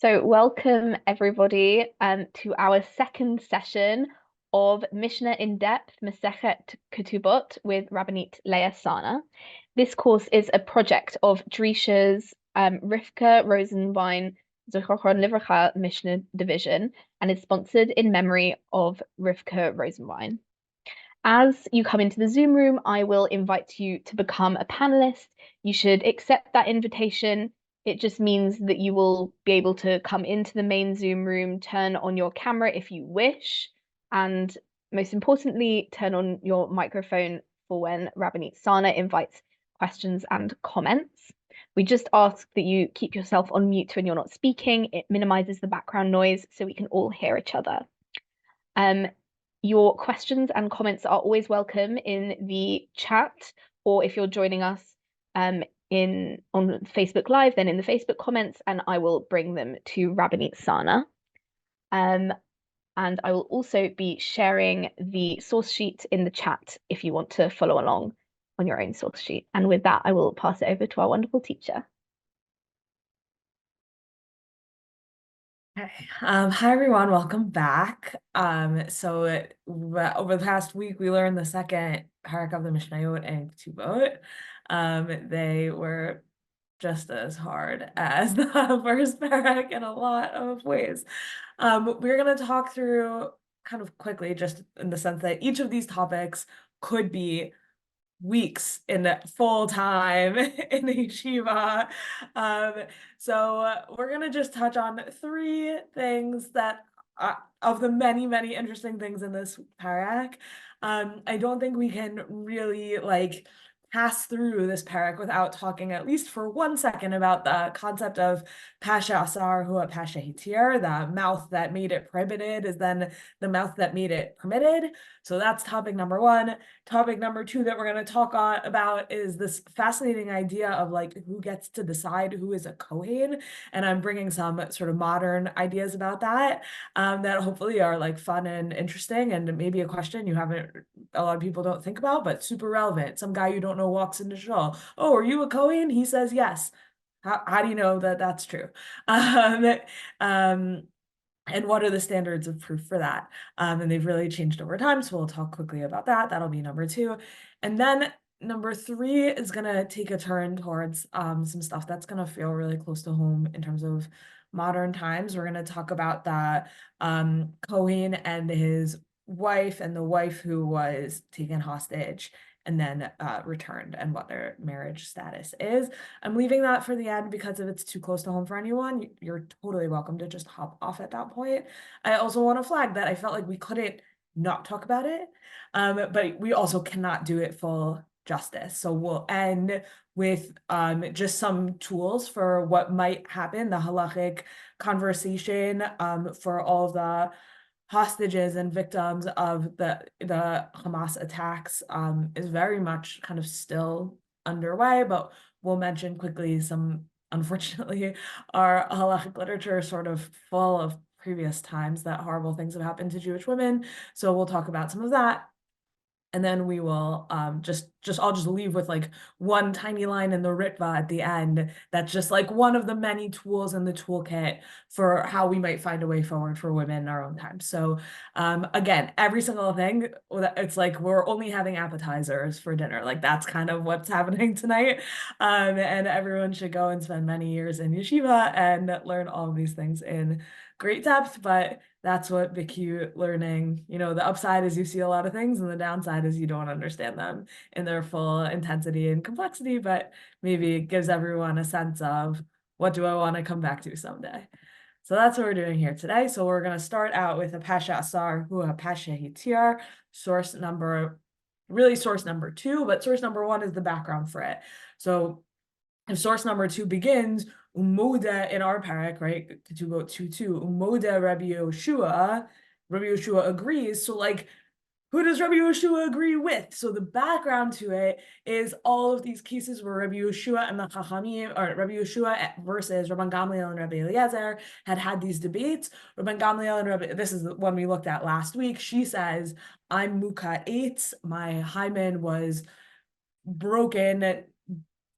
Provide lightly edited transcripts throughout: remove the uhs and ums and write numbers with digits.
So, welcome everybody to our second session of Mishnah in Depth, Masechet Ketubot with Rabbanit Leah Sarna. This course is a project of Drisha's Rivka Rosenwein Zichrochron Livracha Mishnah Division and is sponsored in memory of Rivka Rosenwein. As you come into the Zoom room, I will invite you to become a panelist. You should accept that invitation. It just means that you will be able to come into the main Zoom room, turn on your camera if you wish, and most importantly, turn on your microphone for when Rabbanit Sarna invites questions and comments. We just ask that you keep yourself on mute when you're not speaking. It minimizes the background noise so we can all hear each other. Your questions and comments are always welcome in the chat, or if you're joining us on Facebook Live, then in the Facebook comments, and I will bring them to Rabbanit Sarna. And I will also be sharing the source sheet in the chat if you want to follow along on your own source sheet. And with that, I will pass it over to our wonderful teacher. Hi everyone, welcome back. So over the past week, we learned the second parak of the Mishnayot and Ketubot. They were just as hard as the first parak in a lot of ways. We're going to talk through kind of quickly, just in the sense that each of these topics could be weeks in full time in the yeshiva. So we're gonna just touch on three things that of the many, many interesting things in this parak. I don't think we can really pass through this parak without talking at least for 1 second about the concept of pasha asar hua pasha hitir. The mouth that made it prohibited is then the mouth that made it permitted. So that's topic number one. Topic number two that we're going to talk about is this fascinating idea of who gets to decide who is a Kohen. And I'm bringing some sort of modern ideas about that that hopefully are fun and interesting, and maybe a question a lot of people don't think about, but super relevant. Some guy you don't know walks into shul. Oh, are you a Kohen? He says yes. How do you know that that's true? And what are the standards of proof for that? And they've really changed over time, so we'll talk quickly about that. That'll be number two. And then number three is going to take a turn towards some stuff that's going to feel really close to home in terms of modern times. We're going to talk about the Kohen and his wife, and the wife who was taken hostage and then returned, and what their marriage status is. I'm leaving that for the end because if it's too close to home for anyone, you're totally welcome to just hop off at that point. I also want to flag that I felt like we couldn't not talk about it, but we also cannot do it full justice. So we'll end with just some tools for what might happen, the halachic conversation for all of the hostages and victims of the Hamas attacks is very much kind of still underway, but we'll mention quickly some, unfortunately, our halachic literature is sort of full of previous times that horrible things have happened to Jewish women. So we'll talk about some of that. And then we will I'll just leave with one tiny line in the Ritva at the end that's just one of the many tools in the toolkit for how we might find a way forward for women in our own time. So again, every single thing, it's we're only having appetizers for dinner. That's kind of what's happening tonight. And everyone should go and spend many years in yeshiva and learn all of these things in great depth, but that's what BQ learning, the upside is you see a lot of things, and the downside is you don't understand them in their full intensity and complexity, but maybe it gives everyone a sense of what do I want to come back to someday. So that's what we're doing here today. So we're going to start out with a pasha asar hua pasha hitir, source number two, but source number one is the background for it. So if source number two begins, Umoda in our parak, right? Ketubot 2:2, Umoda Rabbi Yoshua agrees. So who does Rabbi Yoshua agree with? So the background to it is all of these cases where Rabbi Yoshua and the Chachamim, or Rabbi Yoshua versus Rabban Gamliel and Rabbi Eliezer had these debates. Rabban Gamliel and this is the one we looked at last week. She says, I'm Muka 8, my hymen was broken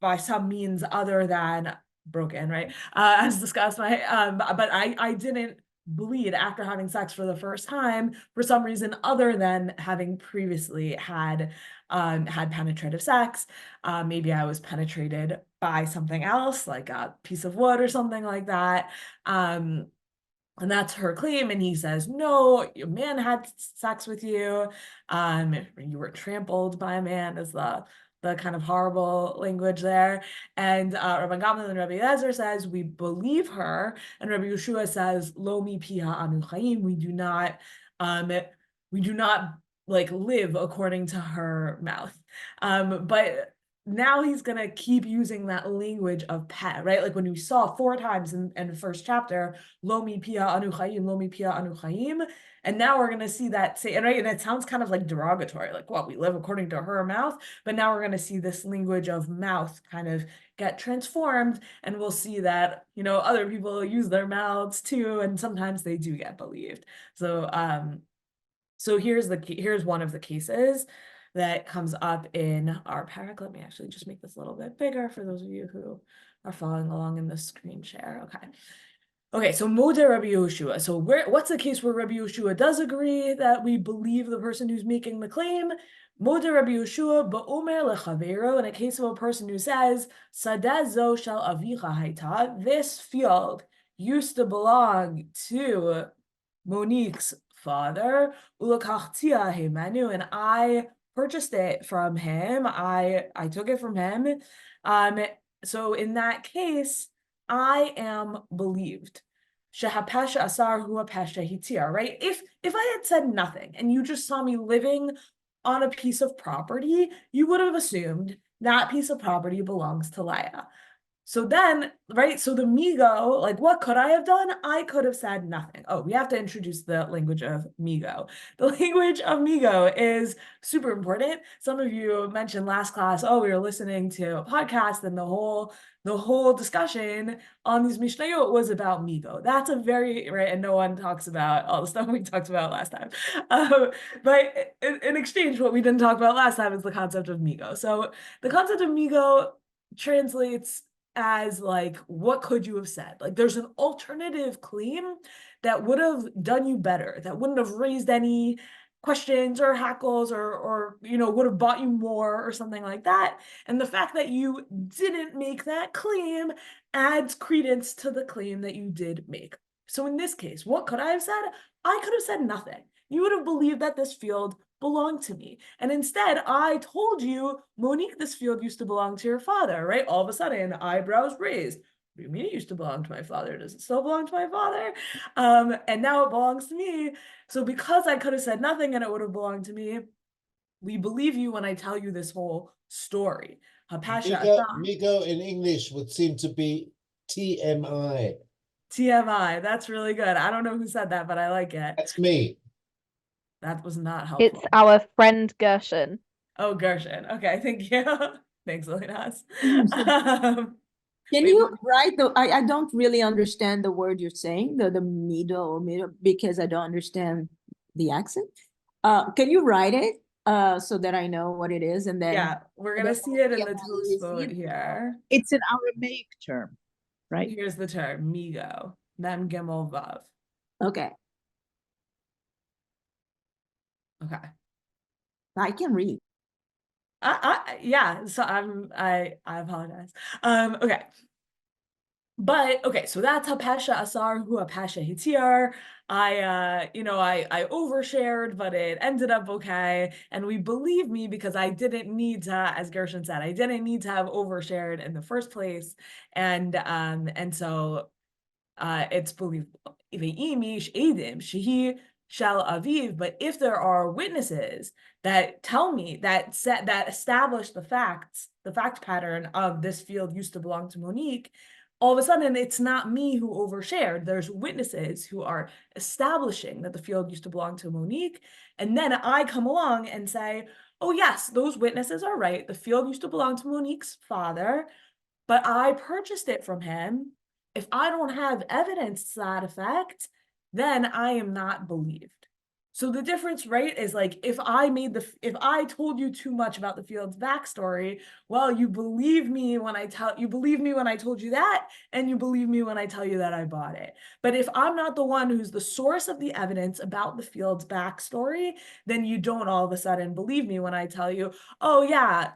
by some means other than broken, right? As discussed, but I didn't bleed after having sex for the first time for some reason other than having previously had penetrative sex. Maybe I was penetrated by something else, like a piece of wood or something like that. And that's her claim. And he says, no, your man had sex with you. You were trampled by a man, is the kind of horrible language there. And Rabban Gamliel and Rabbi Eliezer says, we believe her. And Rabbi Yeshua says, lo mi piha anu chayim, we do not like live according to her mouth. But now he's gonna keep using that language of pet, right? Like when we saw 4 times in the first chapter, lo mi pia anu chayim, lo mi pia anu chayim. And now we're gonna see that say, right? And it sounds kind of like derogatory, like what we live according to her mouth. But now we're gonna see this language of mouth kind of get transformed, and we'll see that, you know, other people use their mouths too, and sometimes they do get believed. So here's one of the cases that comes up in our parak. Let me actually just make this a little bit bigger for those of you who are following along in the screen share. Okay, so Moder Rabbi Yehoshua. So what's the case where Rabbi Yehoshua does agree that we believe the person who's making the claim? Moder Rabbi Yehoshua ba'omer lechavero, in a case of a person who says, Sadeh zo shel avicha haita, this field used to belong to Monique's father, ulakachtia hemanu, and I purchased it from him. I took it from him. So in that case, I am believed. Shehapasha asar hu pasha hitir, right? If I had said nothing and you just saw me living on a piece of property, you would have assumed that piece of property belongs to Leah. So then, right, so the migo, like what could I have done? I could have said nothing. Oh, we have to introduce the language of migo. The language of migo is super important. Some of you mentioned last class, oh, we were listening to a podcast and the whole discussion on these mishnayot was about migo. That's a very, right, and no one talks about all the stuff we talked about last time. But in exchange, what we didn't talk about last time is the concept of migo. So the concept of migo translates as like, what could you have said? Like there's an alternative claim that would have done you better, that wouldn't have raised any questions or hackles or you know, would have bought you more or something like that. And the fact that you didn't make that claim adds credence to the claim that you did make. So in this case, what could I have said? I could have said nothing. You would have believed that this field belonged to me. And instead, I told you, Monique, this field used to belong to your father, right? All of a sudden, eyebrows raised. What do you mean it used to belong to my father? Does it still belong to my father? And now it belongs to me. So because I could have said nothing and it would have belonged to me, we believe you when I tell you this whole story. Migo in English would seem to be TMI. TMI, that's really good. I don't know who said that, but I like it. That's me. That was not helpful. It's our friend Gershon. Oh, Gershon. Okay, thank you. Thanks, Elinas. Can you write I don't really understand the word you're saying, the middle or middle, because I don't understand the accent. Can you write it so that I know what it is? And then yeah, we're gonna see it in the Tosfot here. It's an Aramaic term, right? Here's the term, migo, mem gimel vav. Okay. Okay. I can read. Yeah, so I apologize. Okay. But okay, so that's hapesha asar hu hapesha hitir. I overshared, but it ended up okay. And we believe me because I didn't need to, as Gershon said, I didn't need to have overshared in the first place. And so it's believable. Shall aviv, but if there are witnesses that tell me that establish the fact pattern of this field used to belong to Monique, all of a sudden it's not me who overshared. There's witnesses who are establishing that the field used to belong to Monique, and then I come along and say, oh yes, those witnesses are right. The field used to belong to Monique's father, but I purchased it from him. If I don't have evidence to that effect, then I am not believed. So the difference, right, is like if I told you too much about the field's backstory, well, you believe me when I told you that, and you believe me when I tell you that I bought it. But if I'm not the one who's the source of the evidence about the field's backstory, then you don't all of a sudden believe me when I tell you, oh yeah,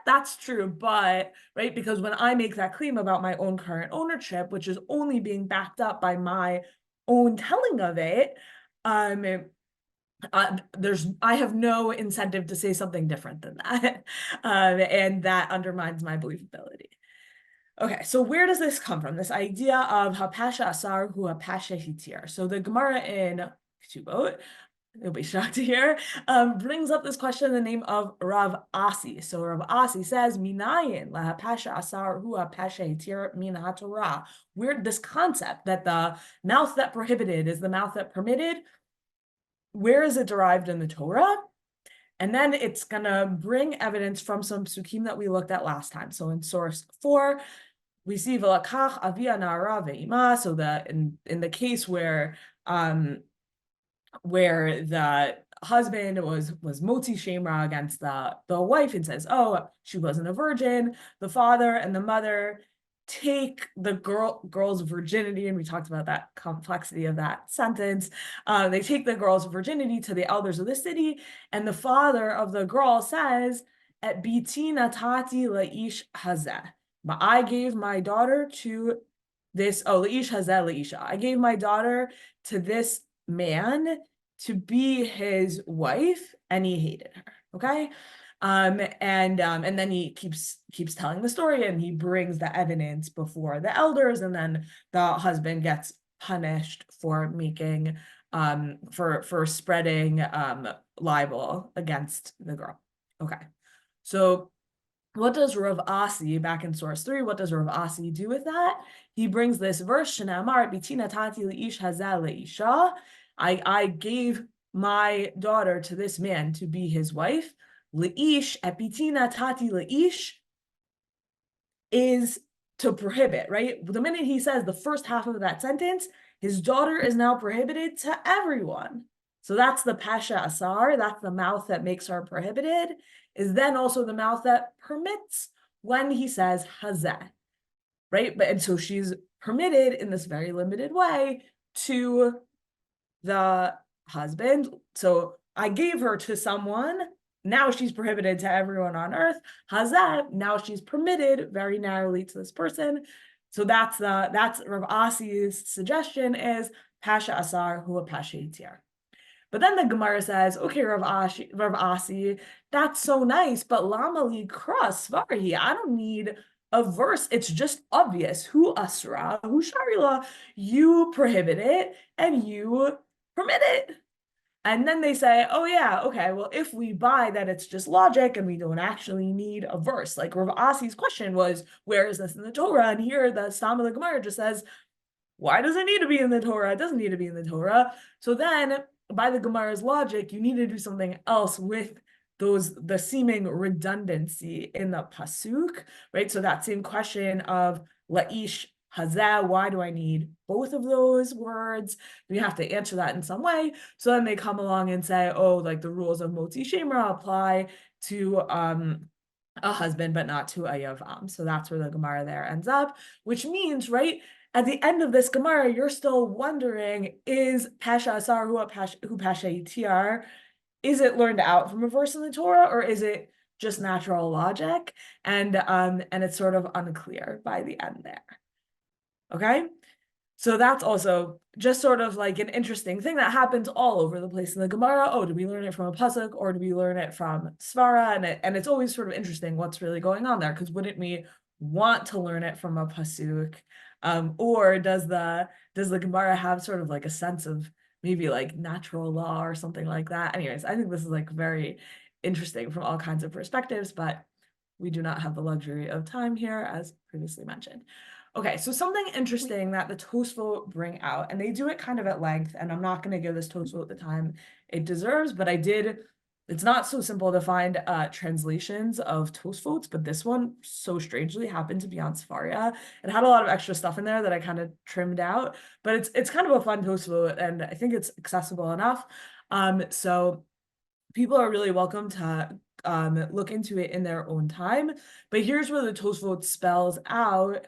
that's true, but right, because when I make that claim about my own current ownership, which is only being backed up by my own telling of it, I have no incentive to say something different than that, and that undermines my believability. Okay, so where does this come from? This idea of hapasha asar hu hapasha hitir. So the Gemara in Ketubot, you'll be shocked to hear, brings up this question in the name of Rav Asi. So Rav Asi says, Minayin lahapasha asar hu hapasha hitir min haTorah. Where this concept that the mouth that prohibited is the mouth that permitted, where is it derived in the Torah? And then it's gonna bring evidence from some psukim that we looked at last time. So in source 4, we see v'lakach avia na'ara ve'ima. So that in the case where the husband was motzi shemra against the wife and says, oh, she wasn't a virgin, the father and the mother take the girl's virginity, and we talked about that complexity of that sentence. They take the girl's virginity to the elders of the city, and the father of the girl says, "Et biti natati laish hazeh." But I gave my daughter to this. Oh, laish hazeh laisha. I gave my daughter to this man to be his wife, and he hated her. Okay. And then he keeps telling the story, and he brings the evidence before the elders, and then the husband gets punished for making for spreading libel against the girl. Okay, so what does Rav Asi, back in source 3, what does Rav Asi do with that? He brings this verse, Shnamar bitina tati leish hazeh leisha. I gave my daughter to this man to be his wife. Leish, epitina tati leish, is to prohibit, right? The minute he says the first half of that sentence, his daughter is now prohibited to everyone. So that's the pasha asar, that's the mouth that makes her prohibited, is then also the mouth that permits when he says hazeh, right? And so she's permitted in this very limited way to the husband. So I gave her to someone, now she's prohibited to everyone on earth. Hazeh, now she's permitted very narrowly to this person. So that's Rav Asi's suggestion, is pasha asar hu pasha hitir. But then the Gemara says, okay, Rav Asi, that's so nice, but lama li kras svarhi, I don't need a verse, it's just obvious. Hu asra, hu sharila, you prohibit it and you permit it. And then they say, oh yeah, okay, well, if we buy that it's just logic and we don't actually need a verse, like Rav Asi's question was, where is this in the Torah? And here the Stam of the Gemara just says, why does it need to be in the Torah? It doesn't need to be in the Torah. So then, by the Gemara's logic, you need to do something else with the seeming redundancy in the pasuk, right? So that same question of laish hazeh, why do I need both of those words? We have to answer that in some way. So then they come along and say, oh, like the rules of motzi shemra apply to a husband, but not to a yavam. So that's where the Gemara there ends up, which means, right, at the end of this Gemara, you're still wondering, is pasha asar hu pasha hitir, is it learned out from a verse in the Torah, or is it just natural logic? And it's sort of unclear by the end there. Okay, so that's also just sort of like an interesting thing that happens all over the place in the Gemara. Oh, do we learn it from a pasuk, or do we learn it from svara? And it's always sort of interesting what's really going on there, because wouldn't we want to learn it from a pasuk? Or does the Gemara have sort of like a sense of maybe like natural law or something like that? Anyways, I think this is like very interesting from all kinds of perspectives, but we do not have the luxury of time here, as previously mentioned. Okay, so something interesting that the Tosfot bring out, and they do it kind of at length, and I'm not going to give this Tosfot the time it deserves, but I did. It's not so simple to find translations of Tosfots, but this one so strangely happened to be on Sefaria. It had a lot of extra stuff in there that I kind of trimmed out, but it's kind of a fun Tosfot, and I think it's accessible enough. So people are really welcome to look into it in their own time. But here's where the Tosfot spells out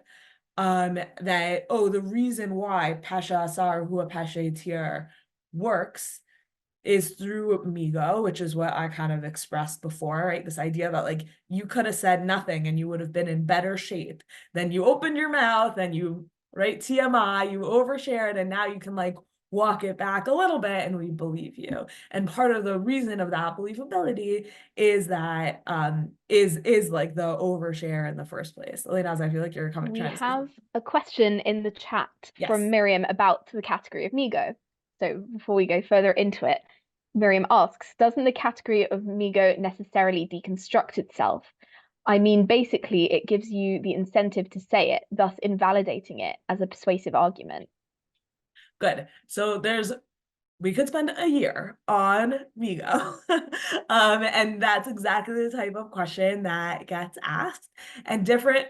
that, oh, the reason why Pasha Asar Hua Pasha Tir works is through migo, which is what I kind of expressed before, right? This idea that like you could have said nothing and you would have been in better shape. Then you opened your mouth and you, right, TMI, you overshared, and now you can like walk it back a little bit and we believe you. And part of the reason of that believability is that is like the overshare in the first place. Leah, I feel like you're coming. We Trying to say have something. a question in the chat Yes. from Miriam about the category of migo. So before we go further into it, Miriam asks, doesn't the category of migo necessarily deconstruct itself? I mean, basically, it gives you the incentive to say it, thus invalidating it as a persuasive argument. Good. So we could spend a year on migo. And that's exactly the type of question that gets asked. And different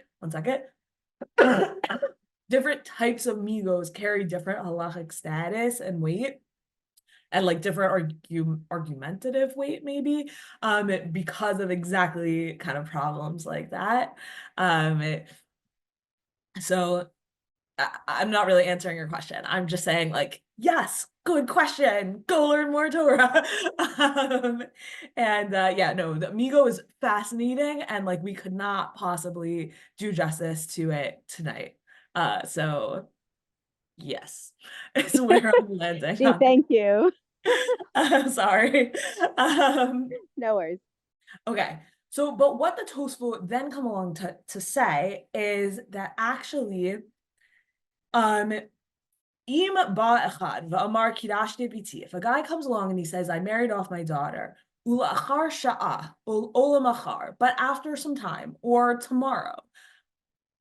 types of migos carry different halachic status and weight, and like different argumentative weight, maybe, because of exactly kind of problems like that. So I'm not really answering your question. I'm just saying, like, yes, good question. Go learn more Torah. Yeah, no, the Migo is fascinating, and like we could not possibly do justice to it tonight. So yes, it's where I'm landing. Thank you. Sorry. No worries. Okay. So, but what the Tosfot then come along to say is that actually, if a guy comes along and he says, I married off my daughter, but after some time or tomorrow,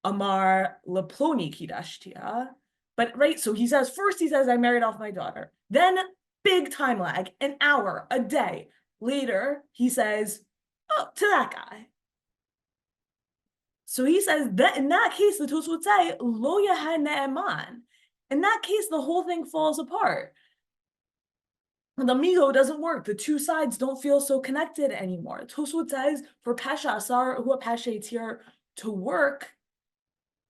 Amar Laploni Kidashtia. But right, so he says, first he says, I married off my daughter. Then big time lag, an hour, a day. Later, he says, oh, to that guy. So he says that in that case, the Tosfot would say, Lo yaha ne'eman. In that case, the whole thing falls apart. The migo doesn't work. The two sides don't feel so connected anymore. Tosfot says for Pasha Asar Hua Pasha Tir to work,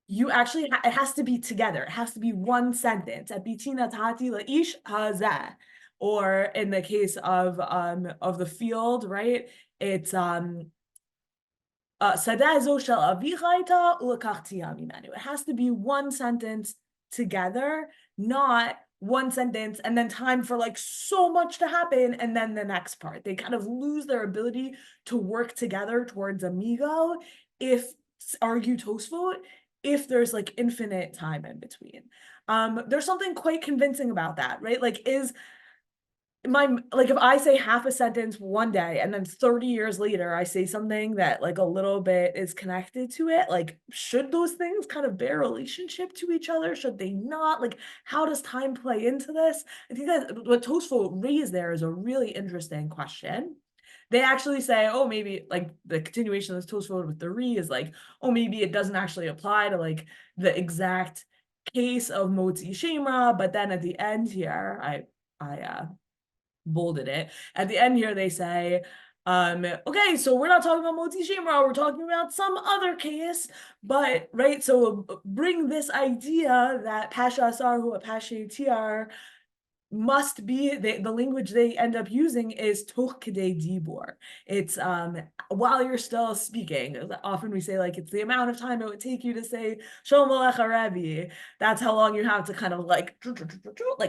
you actually, it has to be together. It has to be one sentence. At Bitina Tati Laish Hazeh. Or in the case of the field, right? It's it has to be one sentence together, not one sentence and then time for like so much to happen and then the next part. They kind of lose their ability to work together towards amigo argue Tosfot, if there's like infinite time in between. There's something quite convincing about that, right? Like if I say half a sentence one day and then 30 years later I say something that like a little bit is connected to it, like should those things kind of bear relationship to each other? Should they not? Like how does time play into this? I think that what Tosfot raised there is a really interesting question. They actually say, oh, maybe like the continuation of this Tosfot with the re is like, oh, maybe it doesn't actually apply to like the exact case of Motzi Shemra, but then at the end here, I bolded it. At the end here, they say, okay, so we're not talking about Motzi Shemra, we're talking about some other case, but right, so bring this idea that Pasha Asar Hua Pasha Tir must be the language they end up using is toch kedei dibur. It's while you're still speaking. Often we say like it's the amount of time it would take you to say Shalom Alecha Rabbi. That's how long you have to kind of like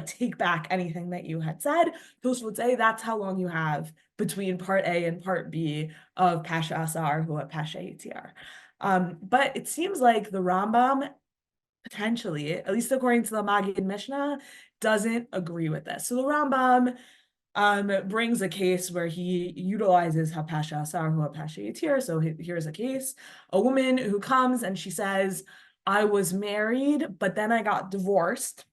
take back anything that you had said. Tosfot would say that's how long you have between part A and part B of Pasha Asar Hua Pasha Tir. But it seems like the Rambam potentially, at least according to the Maggid Mishnah, doesn't agree with this. So the Rambam brings a case where he utilizes Pasha Asar Hua Pasha Tir. So here's a case: a woman who comes and she says, "I was married, but then I got divorced."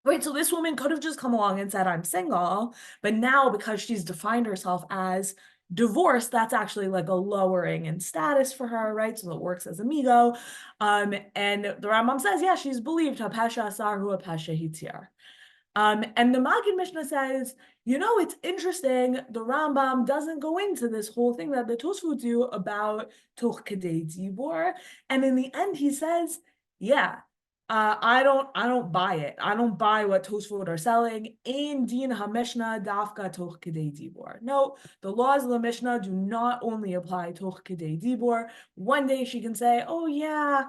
Right, so this woman could have just come along and said, I'm single, but now because she's defined herself as divorced, that's actually like a lowering in status for her, right? So it works as amigo. And the Rambam says, yeah, she's believed Pasha Asar Hua Pasha Tir. And the Magid Mishnah says, it's interesting, the Rambam doesn't go into this whole thing that the Tosfot do about Toch Kedei Dibor. And in the end, he says, I don't buy it. I don't buy what Tosfot are selling. Ein din ha-Mishnah dafka toch kedei dibor. No, the laws of the Mishnah do not only apply toch kedei dibor. One day she can say, oh yeah,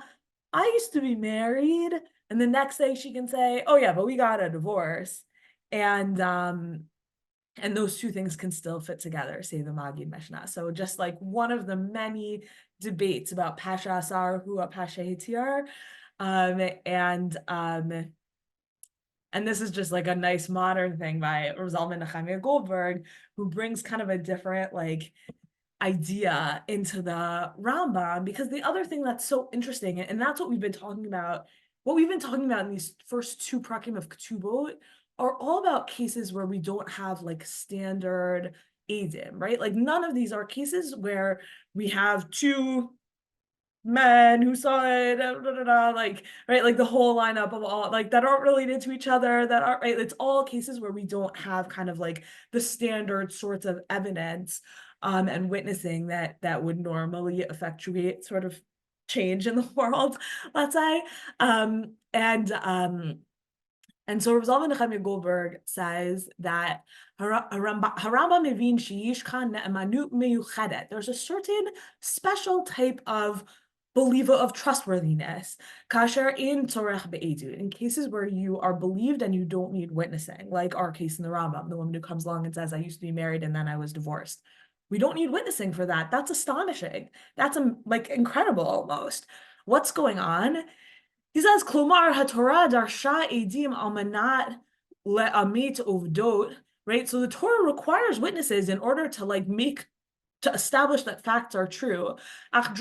I used to be married. And the next day she can say, oh yeah, but we got a divorce. And those two things can still fit together, say the Magid Mishnah. So just like one of the many debates about Pasha Asar Hu Pasha Hitir. And this is just like a nice modern thing by Rosalman Nechemia Goldberg, who brings kind of a different idea into the Rambam, because the other thing that's so interesting, and that's what we've been talking about in these first two prakim of Ketubot, are all about cases where we don't have standard edim, right? Like none of these are cases where we have two men who saw it, right? The whole lineup of all that aren't related to each other, that are right. It's all cases where we don't have kind of the standard sorts of evidence and witnessing that would normally effectuate sort of change in the world, let's say. And so Rosalman Nechemia Goldberg says that Harambam mevin sheyish kan ne'emanut meyuchedet. There's a certain special type of believer of trustworthiness, kasher in tzorech be'edut, in cases where you are believed and you don't need witnessing, like our case in the Rambam, the woman who comes along and says, I used to be married and then I was divorced. We don't need witnessing for that. That's astonishing. That's incredible almost. What's going on? He says, Klomar haTorah darsha edim almanat le'amit uvdot, right? So the Torah requires witnesses in order to to establish that facts are true. But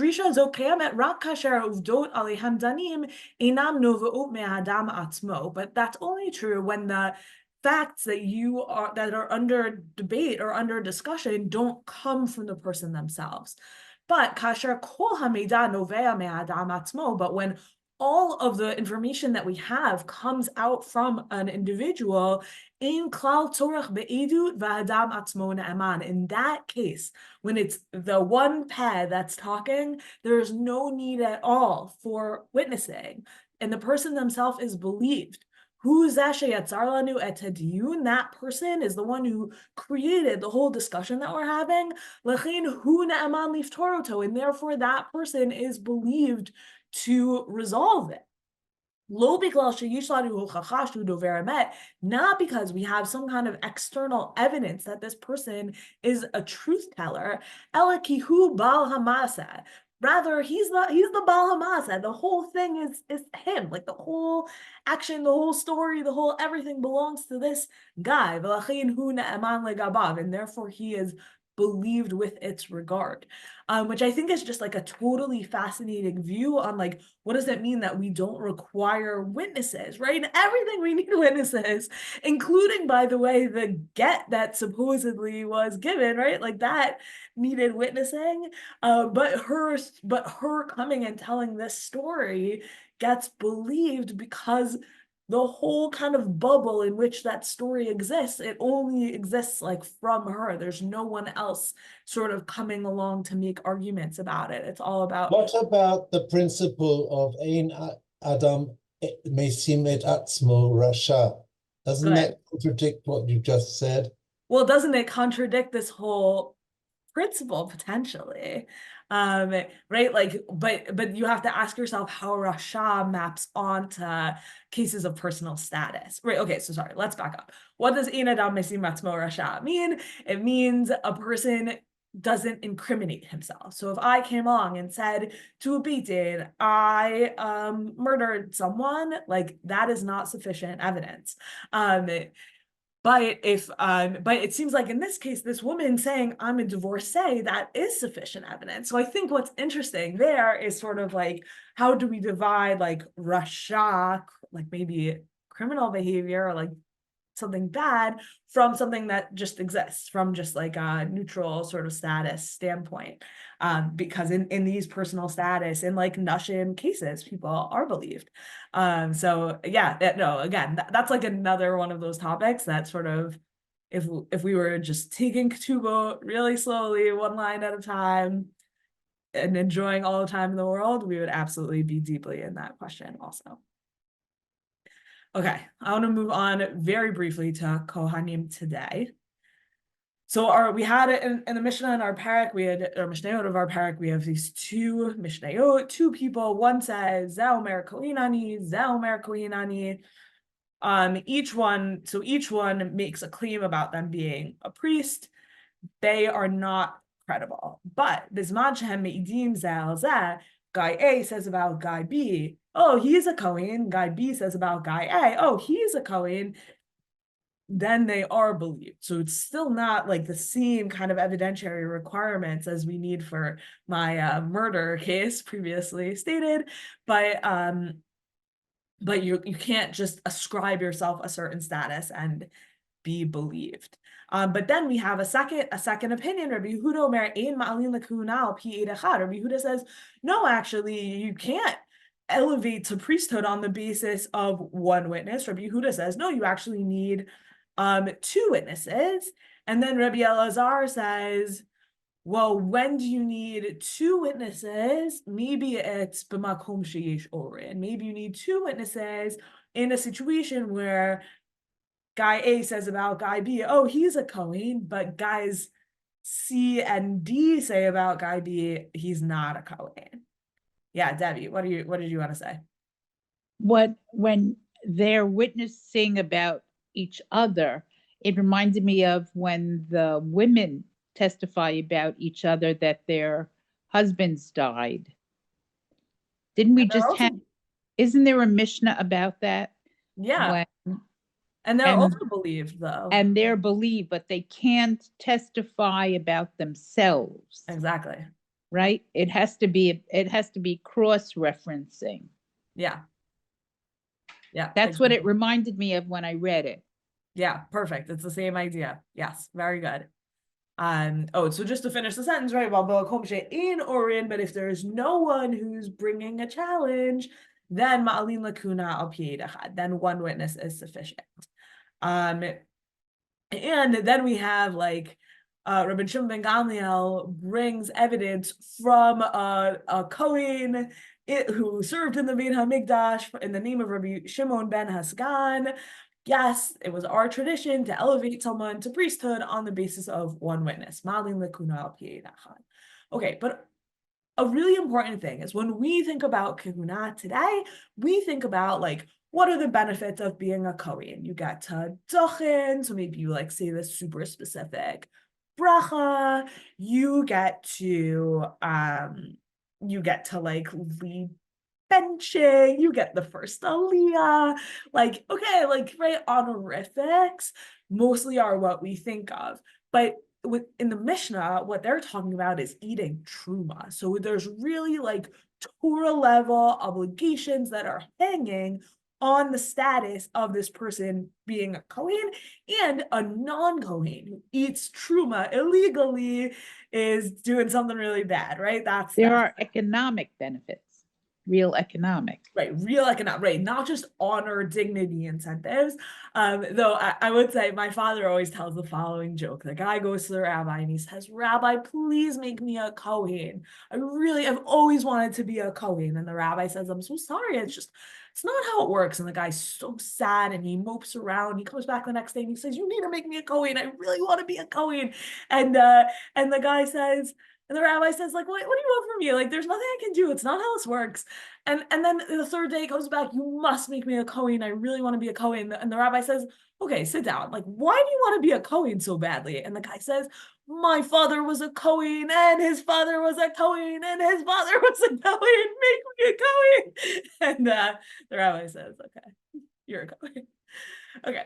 that's only true when the facts that are under debate or under discussion don't come from the person themselves. But when all of the information that we have comes out from an individual, in that case, when it's the one peh that's talking, there's no need at all for witnessing, and the person themselves is believed. That person is the one who created the whole discussion that we're having, and therefore that person is believed to resolve it. Not because we have some kind of external evidence that this person is a truth teller. Rather, he's the Baal HaMaseh. The whole thing is him. The whole action, the whole story, the whole everything belongs to this guy. And therefore he is believed with its regard, which I think is just a totally fascinating view on what does it mean that we don't require witnesses, right? In everything we need witnesses, including, by the way, the get that supposedly was given, right? That needed witnessing, but her coming and telling this story gets believed because the whole kind of bubble in which that story exists, it only exists from her. There's no one else sort of coming along to make arguments about it. It's all about. What about the principle of Ein Adam Mesim et Atzmo Rasha? Doesn't that contradict what you just said? Well, doesn't it contradict this whole principle potentially? Right? But you have to ask yourself how Rasha maps onto cases of personal status, right? Okay, so sorry, let's back up. What does Ein Adam Mesim Atzmo Rasha mean? It means a person doesn't incriminate himself. So if I came along and said to a Beit Din, I murdered someone, that is not sufficient evidence. But it seems like in this case, this woman saying I'm a divorcee, that is sufficient evidence. So I think what's interesting there is sort of how do we divide Rasha, maybe criminal behavior or something bad from something that just exists, from just like a neutral sort of status standpoint. Because in these personal status, in like Nashim cases, people are believed. So yeah, no, again, that's like another one of those topics that sort of, if we were just taking Ketubot really slowly, one line at a time, and enjoying all the time in the world, we would absolutely be deeply in that question also. Okay, I want to move on very briefly to Kohanim today. So we had it in the Mishnah in our parak, we had our mishnayot of our parak, we have these two mishnayot, two people. One says, Zeh omer kohinani, Zeh omer kohinani. Each one makes a claim about them being a priest. They are not credible. But bisman shehem meidim zeh al zeh, guy A says about guy B, oh, he's a Kohen. Guy B says about guy A, oh, he's a Kohen. Then they are believed. So it's still not like the same kind of evidentiary requirements as we need for my murder case previously stated, but you can't just ascribe yourself a certain status and be believed. But then we have a second opinion. Rabbi Yehuda omer ein ma'alin lekehuna al pi eid echad. Rabbi Yehuda says, no, actually, you can't elevate to priesthood on the basis of one witness. Rabbi Yehuda says, no, you actually need two witnesses. And then Rabbi Elazar says, well, when do you need two witnesses? Maybe it's b'makom sheyesh orin. Maybe you need two witnesses in a situation where guy A says about guy B, oh, he's a Kohen, but guys C and D say about guy B, he's not a Kohen. Yeah, Debbie, what did you want to say? When they're witnessing about each other, it reminded me of when the women testify about each other that their husbands died. Didn't we just have, isn't there a Mishnah about that? Yeah. And they're also believed, though. And they're believed, but they can't testify about themselves. Exactly. Right? It has to be cross-referencing. Yeah. Yeah. That's what it reminded me of when I read it. Yeah, perfect. It's the same idea. Yes, very good. So just to finish the sentence, right? Well, in orin, but if there's no one who's bringing a challenge, then ma'alin lakuna al pied echad, then one witness is sufficient. And then we have like Rabbi Shimon ben Gamliel brings evidence from a Kohen who served in the Beit HaMikdash in the name of Rabbi Shimon ben Hasgan. Yes, it was our tradition to elevate someone to priesthood on the basis of one witness. Okay, but a really important thing is when we think about kahuna today, we think about like, what are the benefits of being a Kohen? You get to dochen, so maybe you like say this super specific bracha. You get to like lead benching, you get the first aliyah, like, okay, like, right, honorifics mostly are what we think of, but in the Mishnah, what they're talking about is eating truma. So there's really like Torah level obligations that are hanging on the status of this person being a Kohen, and a non-Kohen who eats truma illegally is doing something really bad, right? There are economic benefits. Real economic. Right, real economic, right, not just honor, dignity, incentives. Though I would say my father always tells the following joke. The guy goes to the rabbi and he says, Rabbi, please make me a Kohen. I've always wanted to be a Kohen. And the rabbi says, I'm so sorry, it's not how it works. And the guy's so sad and he mopes around. He comes back the next day and he says, you need to make me a Kohen. I really want to be a Kohen. And the guy says, and the rabbi says, like, what do you want from me? Like, there's nothing I can do. It's not how this works. And then the third day he comes back, you must make me a Kohen. I really want to be a Kohen. And the rabbi says, okay, sit down. Like, why do you want to be a Kohen so badly? And the guy says, my father was a Kohen, and his father was a Kohen, and his father was a Kohen. Make me a Kohen. And the rabbi says, okay, you're a Kohen. Okay.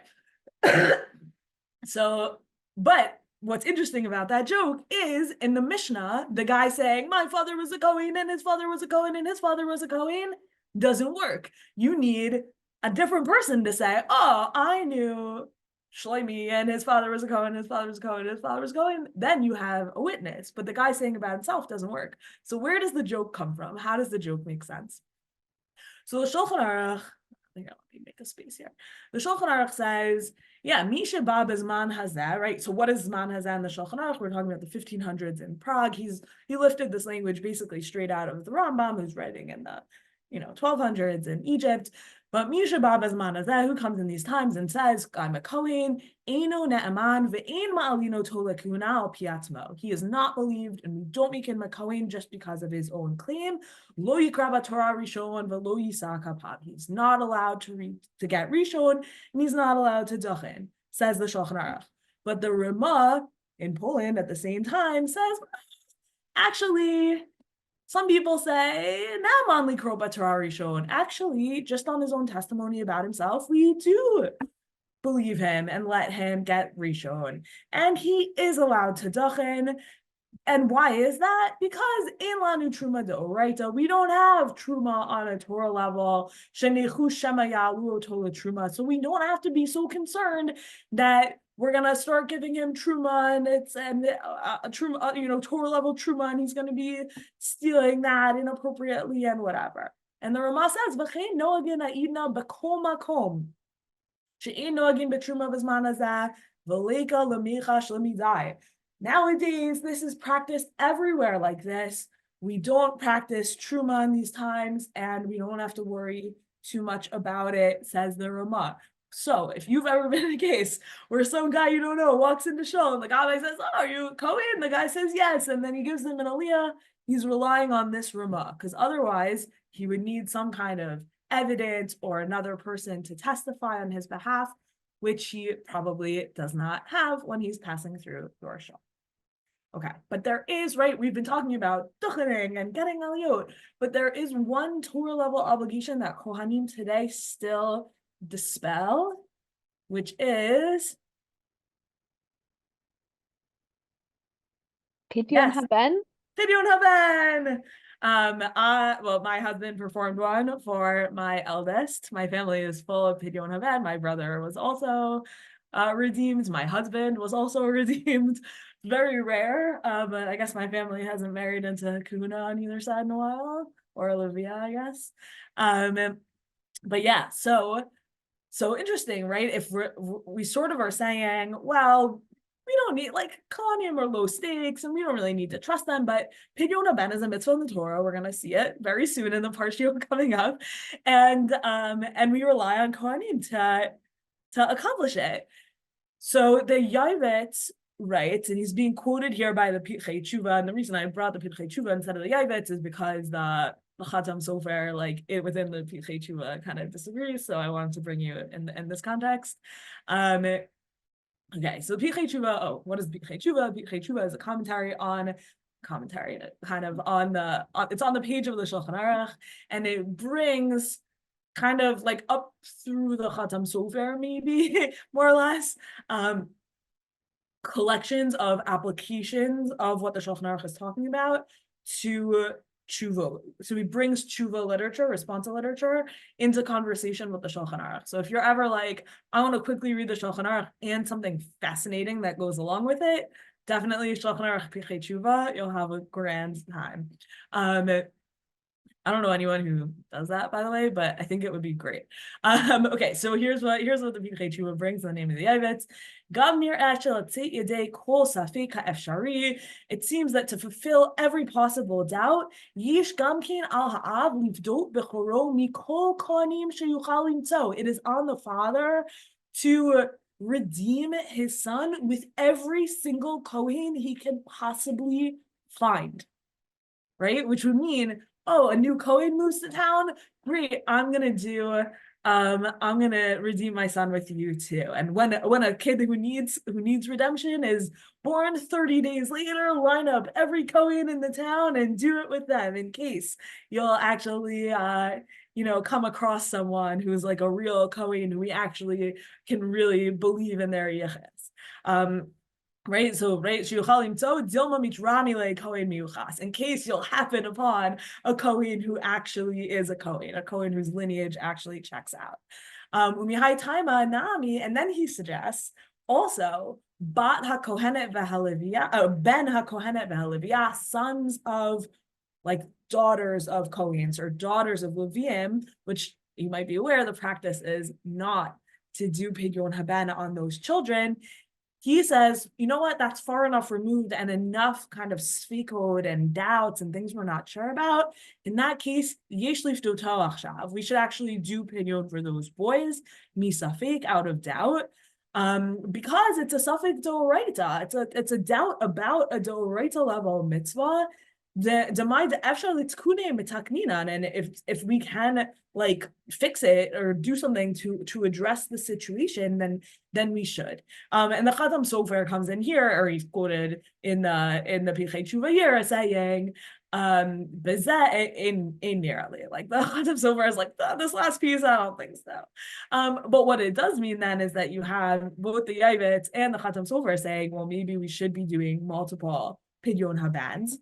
So, but what's interesting about that joke is in the Mishnah, the guy saying, my father was a Kohen, and his father was a Kohen, and his father was a Kohen, doesn't work. You need a different person to say, oh, I knew Shlomi and his father was a Kohen, his father was a Kohen, his father was a Kohen, then you have a witness. But the guy saying about himself doesn't work. So where does the joke come from? How does the joke make sense? So the Shulchan Aruch, let me make a space here. The Shulchan Aruch says, yeah, Misha Bab is Man Hazeh, right? So what is Man Hazeh in the Shulchan Aruch? We're talking about the 1500s in Prague. He lifted this language basically straight out of the Rambam, who's writing in the 1200s in Egypt. But Misha Bab is Man Hazeh, who comes in these times and says, I'm a Kohen, Eino Ne'aman, ve'ein ma'alino tola kuna al piatmo. He is not believed, and we don't make him a Kohen just because of his own claim. Lo yikra Torah rishon ve'lo yisak hapad. He's not allowed to get rishon, and he's not allowed to duchen, says the Shulchan Aruch. But the Rama in Poland at the same time says, actually, some people say, Na'aman likro Torah rishon. Actually, just on his own testimony about himself, we do believe him and let him get rishon, and he is allowed to duchen. And why is that? Because in lanu truma deoraita, we don't have truma on a Torah level. Shenichu shema yalu tola truma, so we don't have to be so concerned that we're gonna start giving him truma and truma, Torah level truma, and he's gonna be stealing that inappropriately and whatever. And the Rama says, "V'chein noagin ha'idna b'kol makom." Nowadays, this is practiced everywhere like this. We don't practice truma in these times, and we don't have to worry too much about it, says the Rama. So if you've ever been in a case where some guy you don't know walks into shul and the guy says, "Oh, are you Kohen?" The guy says yes, and then he gives him an aliyah, he's relying on this Rama, because otherwise he would need some kind of evidence or another person to testify on his behalf, which he probably does not have when he's passing through your shul. Okay, but there is, right, we've been talking about duchening and getting aliyot, but there is one Torah level obligation that Kohanim today still dispel, which is Pidyon Haben. Pidyon Haben. Well, my husband performed one for my eldest. My family is full of Pidyon Haben. My brother was also redeemed. My husband was also redeemed. Very rare, but I guess my family hasn't married into kahuna on either side in a while, or Leah, I guess. But yeah, so interesting, right? If we sort of are saying, well, we don't need, like, kohanim are low stakes, and we don't really need to trust them, but Pidyon Haben is a mitzvah in the Torah. We're going to see it very soon in the parsha coming up, and we rely on kohanim to accomplish it. So the Yavets, right, and he's being quoted here by the Pitchei Tshuva, and the reason I brought the Pitchei Tshuva instead of the Yavets is because the Chatam Sofer, like, it within the Pitchei Tshuva kind of disagrees, so I wanted to bring you in this context. Okay, so Pitchei Tshuva, what is Pitchei Tshuva? Pitchei Tshuva is a commentary kind of it's on the page of the Shulchan Aruch, and it brings kind of like up through the Chatam Sofer, maybe, more or less, collections of applications of what the Shulchan Aruch is talking about to tshuva. So he brings tshuva literature, responsa literature, into conversation with the Shulchan Aruch. So if you're ever like, I want to quickly read the Shulchan Aruch and something fascinating that goes along with it, definitely Shulchan Aruch Pitchei Tshuva, you'll have a grand time. I don't know anyone who does that, by the way, but I think it would be great. Okay, so here's what the Pitchei Tshuva brings in the name of the Yavets. It seems that to fulfill every possible doubt, it is on the father to redeem his son with every single Kohen he can possibly find, right? Which would mean, oh, a new Kohen moves to town? Great, I'm gonna redeem my son with you too. And when a kid who needs redemption is born 30 days later, line up every Kohen in the town and do it with them, in case you'll actually come across someone who's like a real Kohen who we actually can really believe in their yichus. Right, so in case you'll happen upon a Kohen who actually is a Kohen whose lineage actually checks out. Umihai taima nami, and then he suggests also bat hakohenet v'haleviyah, ben hakohenet v'haleviyah, sons of like daughters of Kohens or daughters of Leviim, which you might be aware the practice is not to do pidyon haben on those children. He says, you know what, that's far enough removed and enough kind of sfikot and doubts and things we're not sure about. In that case, yesh lifto achshav, we should actually do pidyon for those boys, misafik, out of doubt, because it's a safek doraita. It's a doubt about a doraita level mitzvah. And if we can like fix it or do something to address the situation, then we should. And the Chatam Sofer comes in here, or he's quoted in the Pichei Tshuva here saying, in nearly like the Chatam Sofer is like this last piece, I don't think so. But what it does mean then is that you have both the Yavitz and the Chatam Sofer saying, well, maybe we should be doing multiple pidyon habans.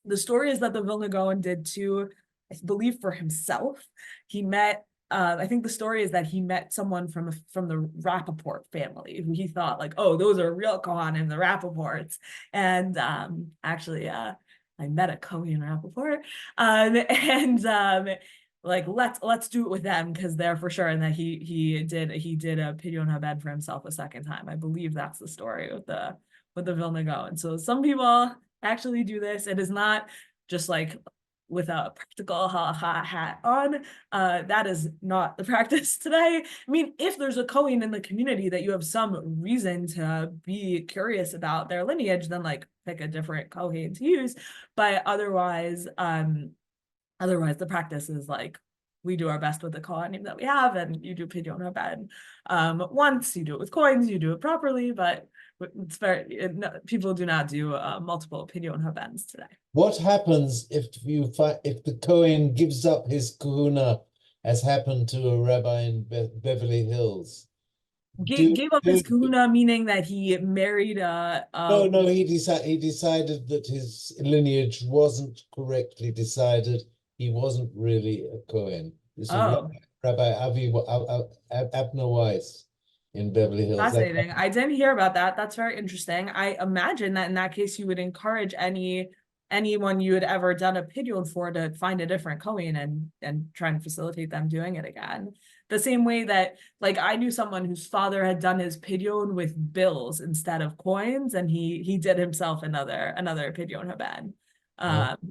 The story is that the Vilna Gaon did too, I believe, for himself. He met, I think the story is that he met someone from the Rappaport family who he thought like, oh, those are real Kohanim, the Rappaports. And actually, I met a Kohen Rappaport, like let's do it with them because they're for sure. And that he did a pidyon haben for himself a second time. I believe that's the story with the Vilna Gaon. So some people actually do this. It is not just like with a practical halacha hat on. That is not the practice today. I mean, if there's a Kohen in the community that you have some reason to be curious about their lineage, then like pick a different Kohen to use. But otherwise, the practice is like we do our best with the Kohanim that we have, and you do pidyon haben once. You do it with coins, you do it properly, but it's people do not do multiple pidyon habans today. What happens if the Kohen gives up his kahuna, as happened to a rabbi in Beverly Hills? Gave up his kahuna, meaning that he married No, he decided that his lineage wasn't correctly decided. He wasn't really a Kohen. This is Rabbi Abner Weiss in Beverly Hills. Fascinating. I didn't hear about that. That's very interesting. I imagine that in that case, you would encourage anyone you had ever done a pidyon for to find a different Kohen and try and facilitate them doing it again. The same way that, like, I knew someone whose father had done his pidyon with bills instead of coins, and he did himself another pidyon haben.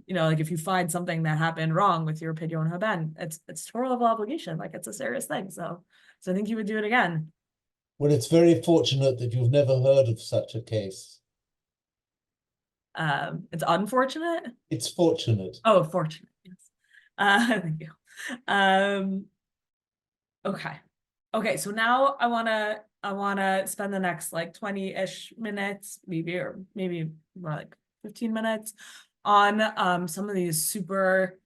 You know, like if you find something that happened wrong with your pidyon haben, it's Torah level obligation, like it's a serious thing. So I think you would do it again. Well, it's very fortunate that you've never heard of such a case. It's unfortunate. It's fortunate. Oh, fortunate. Yes. Thank you. Okay. So now I wanna spend the next like 20-ish minutes, maybe more like 15 minutes on some of these super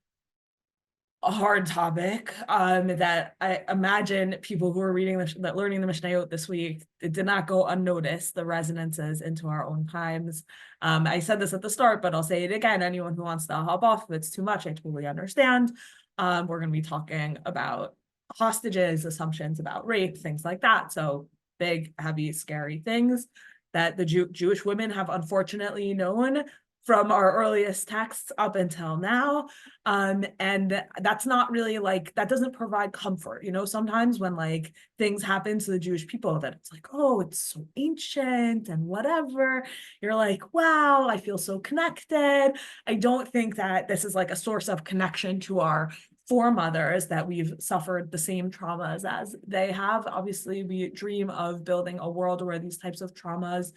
hard topic that I imagine people who are learning the mishnayot this week, it did not go unnoticed, the resonances into our own times. I said this at the start, but I'll say it again. Anyone who wants to hop off, if it's too much, I totally understand. We're going to be talking about hostages, assumptions about rape, things like that. So big, heavy, scary things that the Jewish women have unfortunately known from our earliest texts up until now. And that's not really like, that doesn't provide comfort. You know, sometimes when like things happen to the Jewish people that it's like, oh, it's so ancient and whatever, you're like, wow, I feel so connected. I don't think that this is like a source of connection to our foremothers, that we've suffered the same traumas as they have. Obviously, we dream of building a world where these types of traumas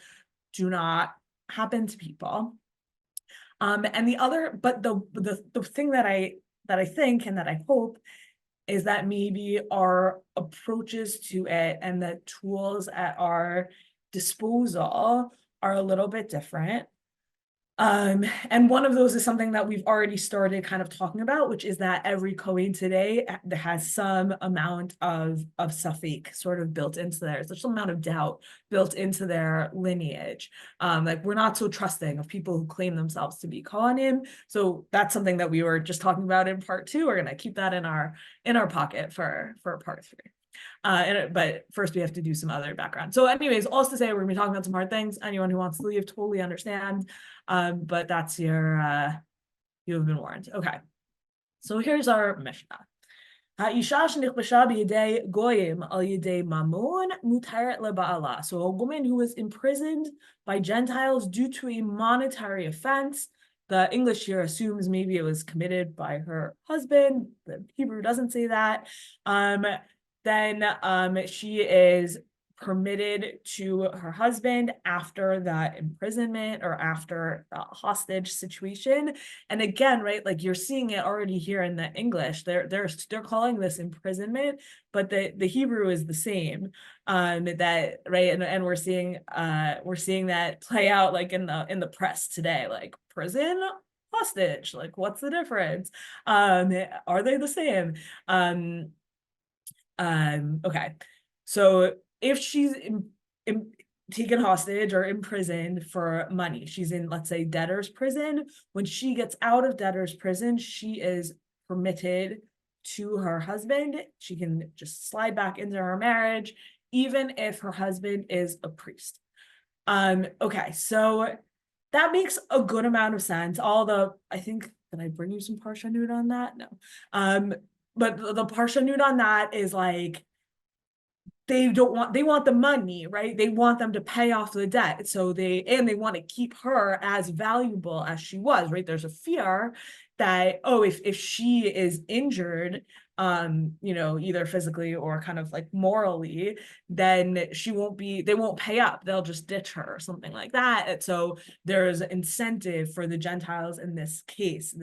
do not happen to people. And the thing that I think and that I hope is that maybe our approaches to it and the tools at our disposal are a little bit different. And one of those is something that we've already started kind of talking about, which is that every Kohen today has some amount of safek sort of built into there's some amount of doubt built into their lineage. Like we're not so trusting of people who claim themselves to be Kohanim. So that's something that we were just talking about in part 2. We're going to keep that in our pocket for part 3. But first we have to do some other background. So anyways, also to say, we're gonna be talking about some hard things. Anyone who wants to leave, totally understand. But that's your, you have been warned. Okay. So here's our Mishnah. So a woman who was imprisoned by Gentiles due to a monetary offense. The English here assumes maybe it was committed by her husband. The Hebrew doesn't say that. Then she is permitted to her husband after that imprisonment or after the hostage situation. And again, right, like you're seeing it already here in the English, they're calling this imprisonment, but the Hebrew is the same. That right, and we're seeing that play out like in the press today, like prison, hostage, like what's the difference? Are they the same? Okay, so if she's taken hostage or imprisoned for money, she's in, let's say, debtor's prison. When she gets out of debtor's prison, she is permitted to her husband. She can just slide back into her marriage, even if her husband is a priest. Okay, so that makes a good amount of sense. I think, did I bring you some Parshanut on that? No. But the Parshanut on that is like, they want the money, right? They want them to pay off the debt. So they want to keep her as valuable as she was, right? There's a fear that, oh, if she is injured, either physically or kind of like morally, then they won't pay up. They'll just ditch her or something like that. And so there's incentive for the Gentiles in this case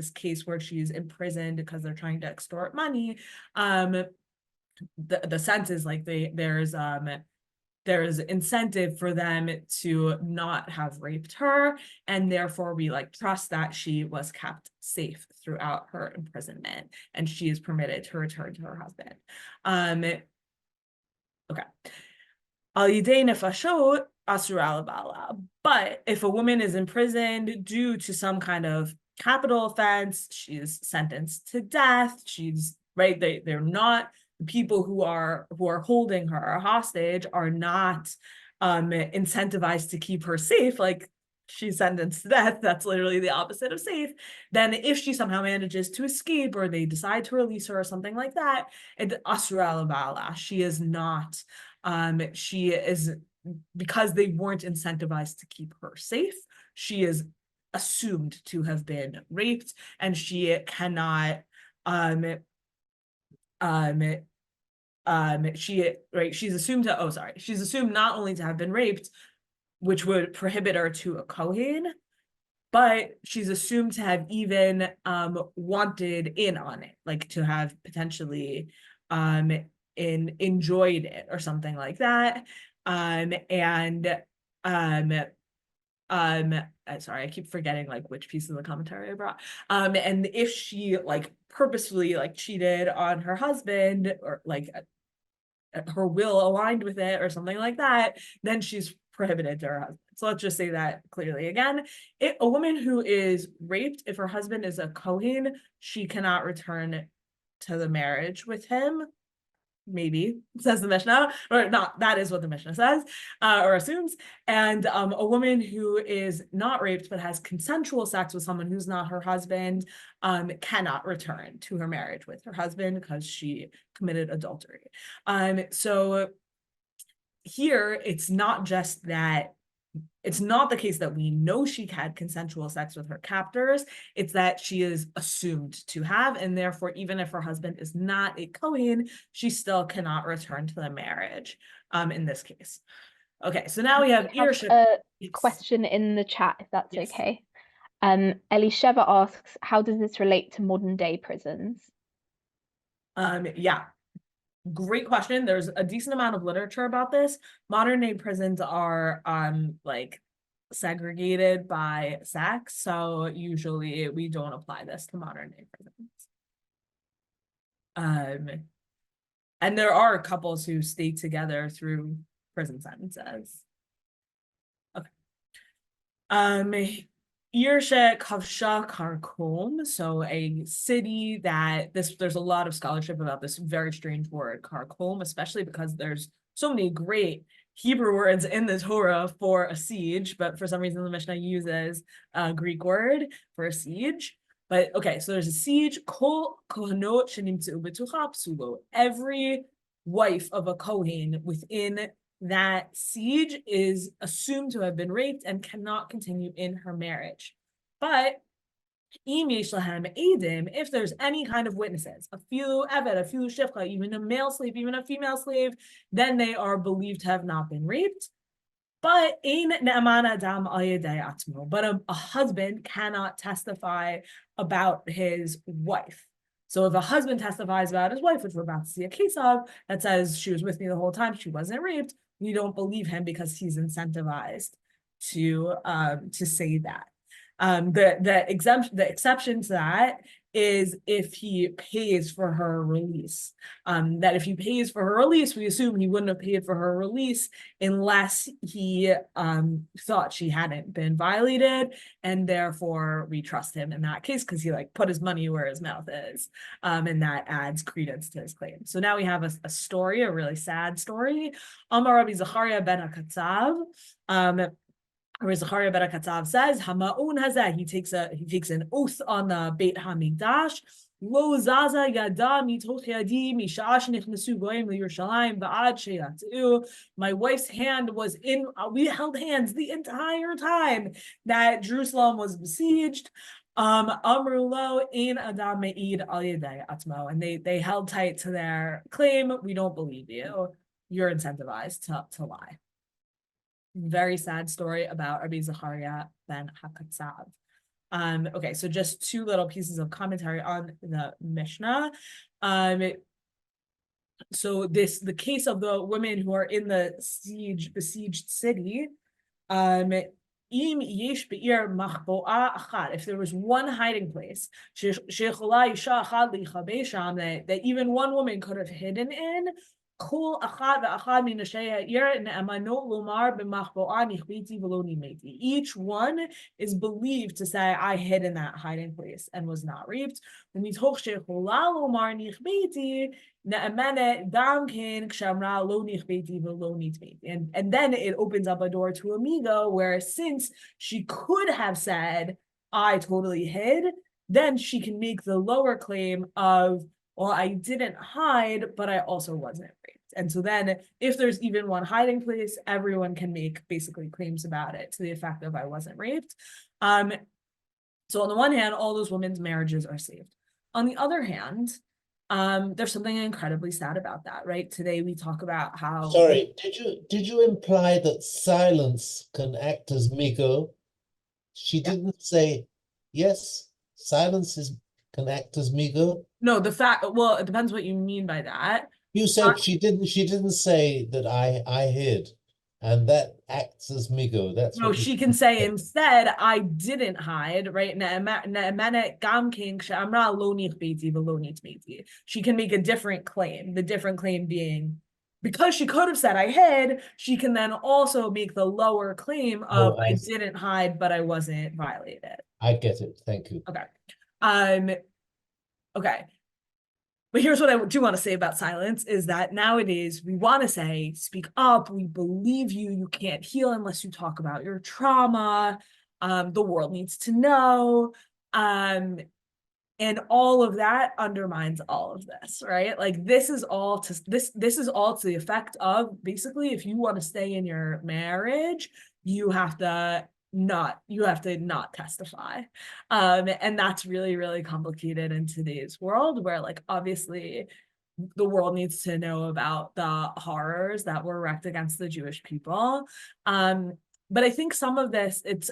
where she's imprisoned because they're trying to extort money. The sense is like there's incentive for them to not have raped her, and therefore we like trust that she was kept safe throughout her imprisonment and she is permitted to return to her husband. Okay. But if a woman is imprisoned due to some kind of capital offense, she's sentenced to death, she's right, they're not, the people who are holding her hostage are not incentivized to keep her safe, like she's sentenced to death, that's literally the opposite of safe. Then if she somehow manages to escape or they decide to release her or something like that, she is not, she is, because they weren't incentivized to keep her safe, she is assumed to have been raped, and she cannot she's assumed not only to have been raped, which would prohibit her to a Kohen, but she's assumed to have even wanted in on it, like to have potentially enjoyed it or something like that. Sorry, I keep forgetting like which piece of the commentary I brought. And if she like purposefully like cheated on her husband, or like her will aligned with it or something like that, then she's prohibited to her husband. So let's just say that clearly again. A woman who is raped, if her husband is a Kohen, she cannot return to the marriage with him. Maybe, says the Mishnah, or not, that is what the Mishnah says, or assumes. And a woman who is not raped but has consensual sex with someone who's not her husband cannot return to her marriage with her husband because she committed adultery. So here, it's not just that, it's not the case that we know she had consensual sex with her captors, it's that she is assumed to have, and therefore, even if her husband is not a Kohen, she still cannot return to the marriage in this case. Okay, so now we have a question in the chat, if that's okay. Elisheva asks, how does this relate to modern day prisons? Yeah. Great question. There's a decent amount of literature about this. Modern day prisons are like segregated by sex, so usually we don't apply this to modern day prisons. And there are couples who stay together through prison sentences. Okay. Irshe Kavsha Karkom, so a city that there's a lot of scholarship about this very strange word, Karkom, especially because there's so many great Hebrew words in the Torah for a siege, but for some reason the Mishnah uses a Greek word for a siege. But okay, so there's a siege, Kol Kohanot Shenimtzu Betucha Psulo. Every wife of a Kohen within that siege is assumed to have been raped and cannot continue in her marriage. But if there's any kind of witnesses, a few eved, a few shifcha, even a male slave, even a female slave, then they are believed to have not been raped. But a husband cannot testify about his wife. So if a husband testifies about his wife, which we're about to see a case of, that says she was with me the whole time, she wasn't raped, we don't believe him because he's incentivized to say that. The exception to that is if he pays for her release. That if he pays for her release, we assume he wouldn't have paid for her release unless he thought she hadn't been violated, and therefore we trust him in that case because he like put his money where his mouth is, and that adds credence to his claim. So now we have a story, a really sad story. Amar Rabbi Zachariah ben Hakatzav. Rabbi Zachariah ben Hakatzav says, "Hama'un hazeh." He takes an oath on the Beit Hamikdash. Lo zaza yada mitoch yadi misha'ah shenichnasu goyim liYerushalayim va'ad sheyatzeu. My wife's hand was in. We held hands the entire time that Jerusalem was besieged. Amru lo ein adam me'id al yedei atmo, and they held tight to their claim. We don't believe you. You're incentivized to lie. Very sad story about Rabbi Zachariah ben Hakatzav. Okay, so just two little pieces of commentary on the Mishnah. So the case of the women who are in the besieged city, if there was one hiding place, that even one woman could have hidden in, each one is believed to say, I hid in that hiding place and was not raped. And then it opens up a door to Amigo, where since she could have said, I totally hid, then she can make the lower claim of, well, I didn't hide, but I also wasn't raped. And so then if there's even one hiding place, everyone can make basically claims about it to the effect of I wasn't raped. So on the one hand, all those women's marriages are saved. On the other hand, there's something incredibly sad about that, right? Today we talk about how— Sorry, did you imply that silence can act as migo? She didn't say yes, silence can act as migo. No, well, it depends what you mean by that. You said she didn't say that I hid, and that acts as migo. That's no, she can say instead, I didn't hide, right? She can make a different claim. The different claim being, because she could have said I hid, she can then also make the lower claim of I didn't hide, but I wasn't violated. I get it. Thank you. Okay. Okay. But here's what I do want to say about silence is that nowadays we want to say, speak up, we believe you, you can't heal unless you talk about your trauma, the world needs to know, and all of that undermines all of this, right? Like this is all to the effect of basically, if you want to stay in your marriage, you have to not testify, and that's really, really complicated in today's world, where like obviously the world needs to know about the horrors that were wreaked against the Jewish people. But I think some of this, it's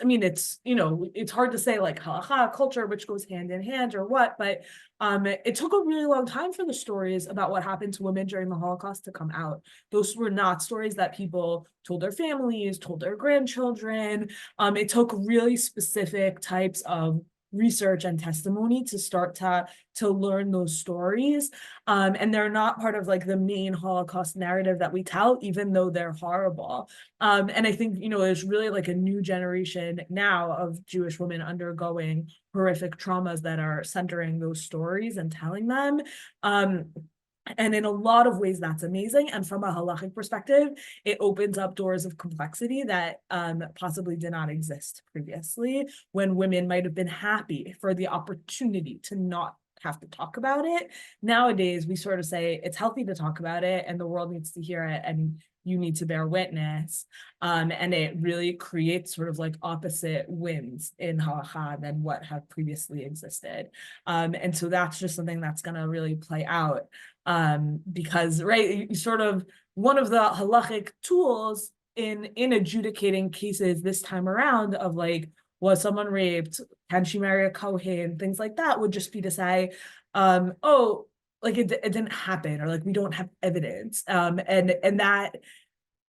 hard to say like halacha, culture, which goes hand in hand or what, but it took a really long time for the stories about what happened to women during the Holocaust to come out. Those were not stories that people told their families, told their grandchildren. It took really specific types of research and testimony to start to learn those stories. And they're not part of like the main Holocaust narrative that we tell, even though they're horrible. And I think, there's really like a new generation now of Jewish women undergoing horrific traumas that are centering those stories and telling them. And in a lot of ways, that's amazing. And from a halachic perspective, it opens up doors of complexity that possibly did not exist previously, when women might have been happy for the opportunity to not have to talk about it. Nowadays, we sort of say it's healthy to talk about it and the world needs to hear it and you need to bear witness. And it really creates sort of like opposite wins in halacha than what have previously existed. And so that's just something that's going to really play out. Because, right, you sort of, one of the halachic tools in adjudicating cases this time around of like, was someone raped? Can she marry a Kohen? Things like that would just be to say, oh, like it didn't happen, or like we don't have evidence. And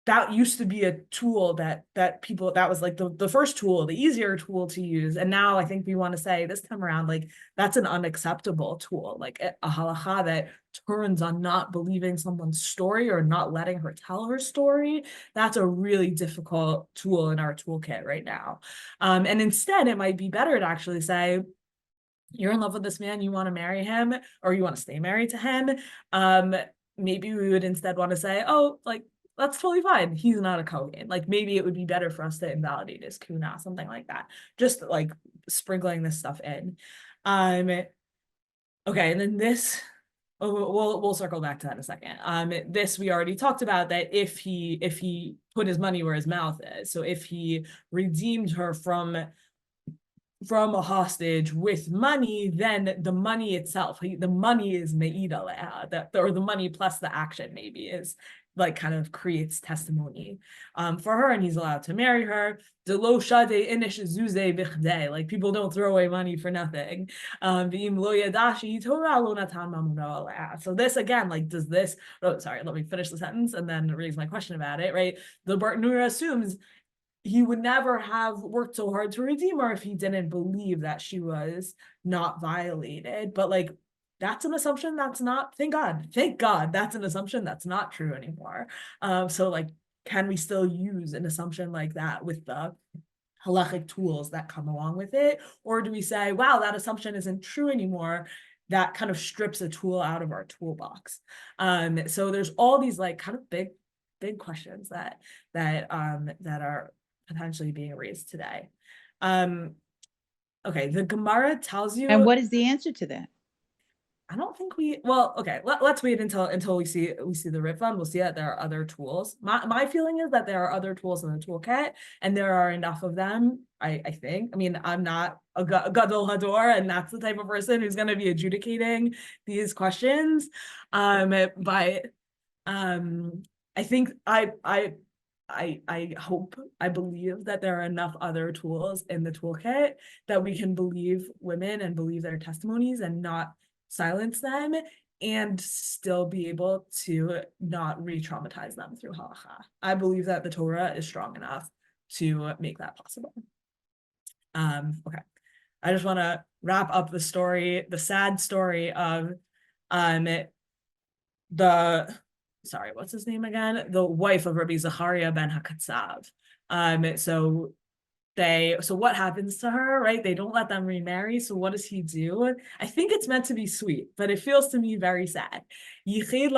that used to be a tool that was like the first tool, the easier tool to use. And now I think we want to say this time around, like that's an unacceptable tool, like a halacha that turns on not believing someone's story or not letting her tell her story. That's a really difficult tool in our toolkit right now. And instead, it might be better to actually say, you're in love with this man, you want to marry him, or you want to stay married to him. Maybe we would instead want to say, oh, like, that's totally fine. He's not a Kohen. Like maybe it would be better for us to invalidate his kuna, something like that. Just like sprinkling this stuff in. Okay, and then this, we'll circle back to that in a second. This we already talked about, that if he put his money where his mouth is, so if he redeemed her from a hostage with money, then the money itself, the money is me'ida leha, or the money plus the action maybe is like kind of creates testimony for her, and he's allowed to marry her. Like people don't throw away money for nothing. So this again, like, does this, oh, sorry, let me finish the sentence and then raise my question about it, right? The Bartanura assumes he would never have worked so hard to redeem her if he didn't believe that she was not violated. But like, that's an assumption that's not, thank God, that's an assumption that's not true anymore. So like, can we still use an assumption like that with the halachic tools that come along with it? Or do we say, wow, that assumption isn't true anymore? That kind of strips a tool out of our toolbox. So there's all these like kind of big questions that are potentially being raised today. Okay, the Gemara tells you. And what is the answer to that? I don't think okay, let's wait until we see the Ritvan. We'll see that there are other tools. My feeling is that there are other tools in the toolkit, and there are enough of them, I think. I mean, I'm not a Gadol Hador, and that's the type of person who's going to be adjudicating these questions. But I think I hope, I believe that there are enough other tools in the toolkit that we can believe women and believe their testimonies and not silence them, and still be able to not re-traumatize them through halacha. I believe that the Torah is strong enough to make that possible. Okay, I just want to wrap up the story, the sad story of what's his name again? The wife of Rabbi Zachariah ben Hakatzav. So what happens to her, right? They don't let them remarry. So what does he do? I think it's meant to be sweet, but it feels to me very sad. We said,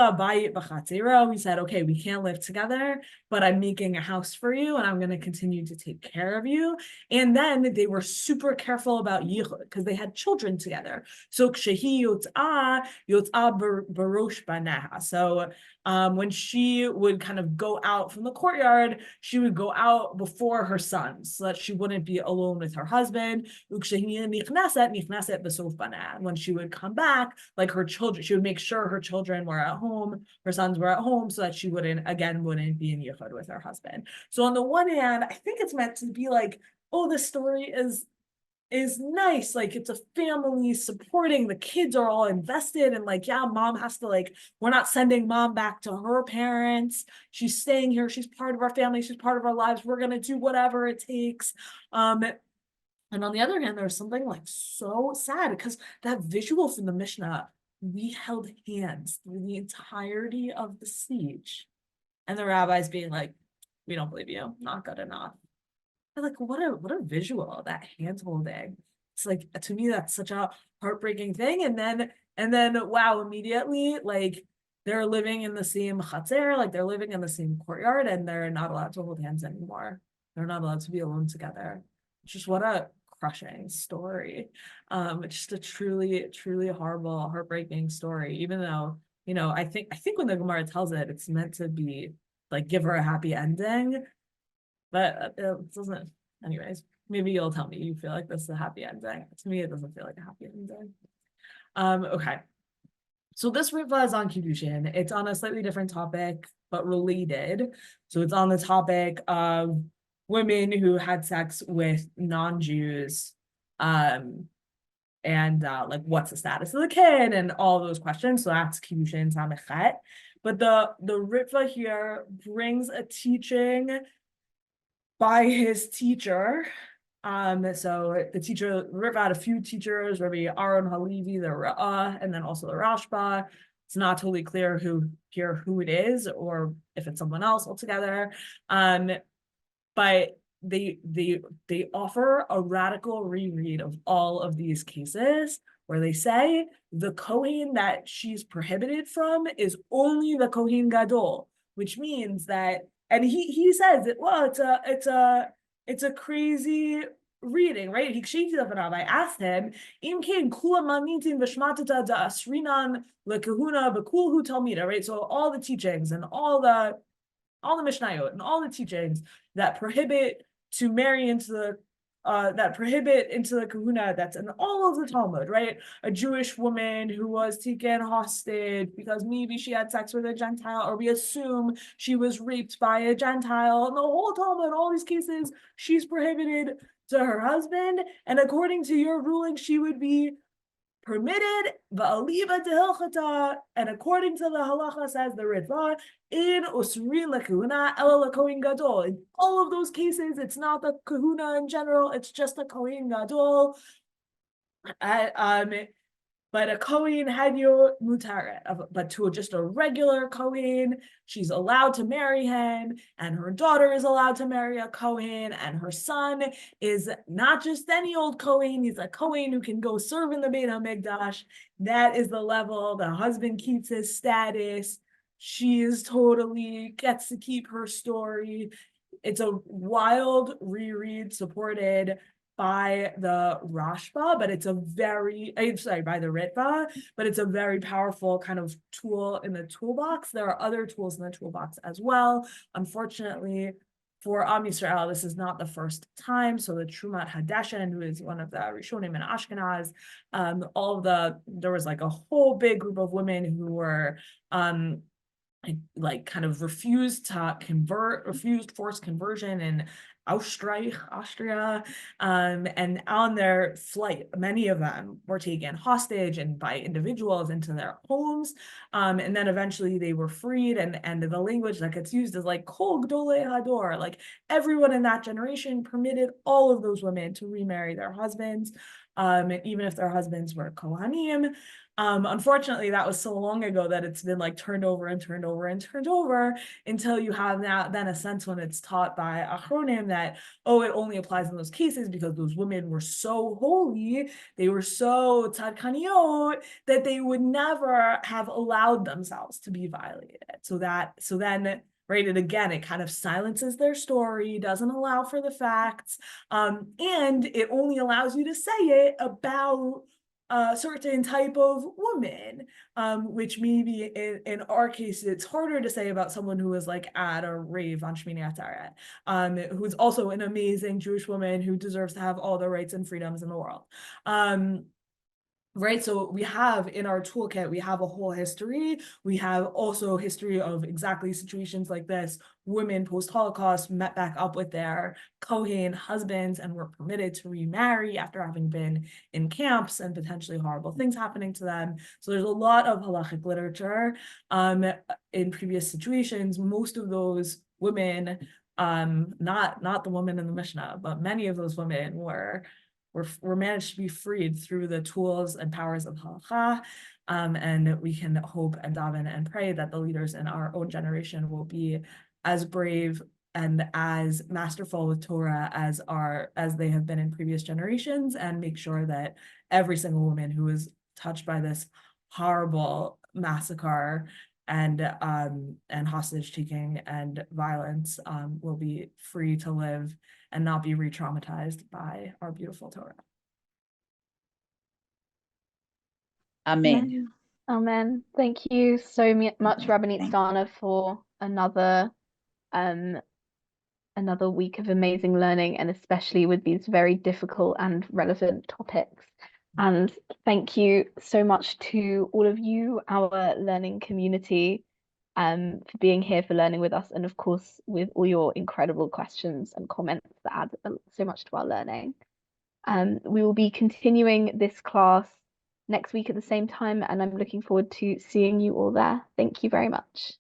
okay, we can't live together, but I'm making a house for you and I'm going to continue to take care of you. And then they were super careful about yichud because they had children together. So kshehi yotzah barosh banaha. So when she would kind of go out from the courtyard, she would go out before her sons so that she wouldn't be alone with her husband. When she would come back, like her children, she would make sure her children were at home, her sons were at home, so that she wouldn't be in yichud with her husband. So on the one hand, I think it's meant to be like, oh, this story is nice, like it's a family supporting, the kids are all invested, and like, yeah, mom has to, like, we're not sending mom back to her parents, she's staying here, she's part of our family, she's part of our lives, we're gonna do whatever it takes. And on the other hand, there's something like so sad because that visual from the Mishnah, we held hands through the entirety of the speech. And the rabbis being like, we don't believe you, not good enough. But like, what a visual, that hand holding. It's like, to me, that's such a heartbreaking thing. And then wow, immediately, like, they're living in the same chatzer, like they're living in the same courtyard, and they're not allowed to hold hands anymore. They're not allowed to be alone together. It's just what a crushing story. It's just a truly, truly horrible, heartbreaking story, even though, I think when the Gemara tells it, it's meant to be like, give her a happy ending, but it doesn't. Anyways, maybe you'll tell me you feel like this is a happy ending. To me, it doesn't feel like a happy ending. Okay. So this Ritva is on Kiddushin. It's on a slightly different topic, but related. So it's on the topic of women who had sex with non-Jews, and like, what's the status of the kid and all those questions. So that's Kiddushin Masechet. But the Ritva here brings a teaching by his teacher. So the teacher, Ritva had a few teachers, Rabbi Aaron Halevi, the Ra'ah, and then also the Rashba. It's not totally clear who it is, or if it's someone else altogether. But they offer a radical reread of all of these cases, where they say the Kohen that she's prohibited from is only the Kohen Gadol, which means that, and he says that, well, it's a crazy reading, right? I asked him, right? So all the teachings and all the mishnayot and all the teachings that prohibit to marry into the kahuna, that's in all of the Talmud, right? A Jewish woman who was taken hostage because maybe she had sex with a Gentile, or we assume she was raped by a Gentile. And the whole Talmud, all these cases, she's prohibited to her husband. And according to your ruling, she would be permitted, and according to the halacha, says the Ritva, in usrin lekahuna ela lekohen gadol. In all of those cases, it's not the kahuna in general; it's just the kohen gadol. But a kohen hadyo mutaret, but to just a regular kohen, she's allowed to marry him, and her daughter is allowed to marry a kohen, and her son is not just any old kohen, he's a kohen who can go serve in the Beit HaMikdash. That is the level. The husband keeps his status. She is totally gets to keep her story. It's a wild reread supported by the Rashba, but it's a very, by the Ritva, but it's a very powerful kind of tool in the toolbox. There are other tools in the toolbox as well. Unfortunately, for Am Yisrael, this is not the first time. So the Trumat Hadeshen, who is one of the Rishonim in Ashkenaz, there was like a whole big group of women who were like kind of refused forced conversion in Austria, and on their flight, many of them were taken hostage and by individuals into their homes, and then eventually they were freed, and the language that gets used is like Kol Gdolei Hador, like everyone in that generation permitted all of those women to remarry their husbands, even if their husbands were Kohanim. Unfortunately, that was so long ago that it's been like turned over and turned over and turned over until you have now then a sense when it's taught by Achronim that, oh, it only applies in those cases because those women were so holy, they were so tzadkaniyot, that they would never have allowed themselves to be violated. So then, right, and again, it kind of silences their story, doesn't allow for the facts, and it only allows you to say it about a certain type of woman, which maybe in our case, it's harder to say about someone who was like at a rave on Shmini Atzeret, who's also an amazing Jewish woman who deserves to have all the rights and freedoms in the world. Right, so we have in our toolkit, we have a whole history. We have also history of exactly situations like this. Women post-Holocaust met back up with their Kohen husbands and were permitted to remarry after having been in camps and potentially horrible things happening to them. So there's a lot of halachic literature in previous situations. Most of those women, not the women in the Mishnah, but many of those women were we're managed to be freed through the tools and powers of halakha. And we can hope and daven and pray that the leaders in our own generation will be as brave and as masterful with Torah as they have been in previous generations, and make sure that every single woman who is touched by this horrible massacre and hostage taking and violence will be free to live and not be re-traumatized by our beautiful Torah. Amen. Amen. Thank you so much, Rabbanit Sarna, for another week of amazing learning, and especially with these very difficult and relevant topics. And thank you so much to all of you, our learning community, for being here, for learning with us, and of course with all your incredible questions and comments that add so much to our learning. We will be continuing this class next week at the same time, and I'm looking forward to seeing you all there. Thank you very much.